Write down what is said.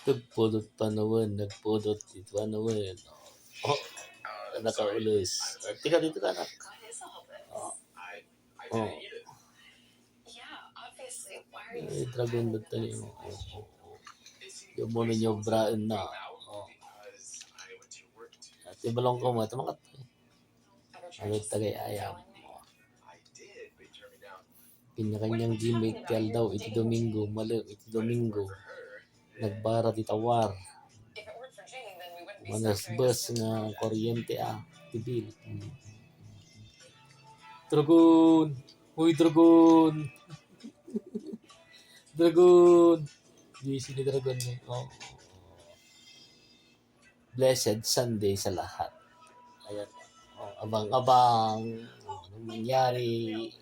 Nagpudot pa naman, nagpudot dito pa naman. Oh, nakaulis. Tika dito ka, anak. Oh, oh. Dragon dot tani. Yung mo ninyo braan na. Oh. At yung balong ko mo, tumakat. Ano tagay ayam. Kanya-kanyang gimmick kal daw iti Domingo, malo iti Domingo. Nagbara ti tawar. Manas bus nga kuryente tibil. Dragon! Uy, Dragon! Dragon! Busy ni Dragon. Oh. Blessed Sunday sa lahat. Ayan. Oh, abang-abang. Anong nangyari?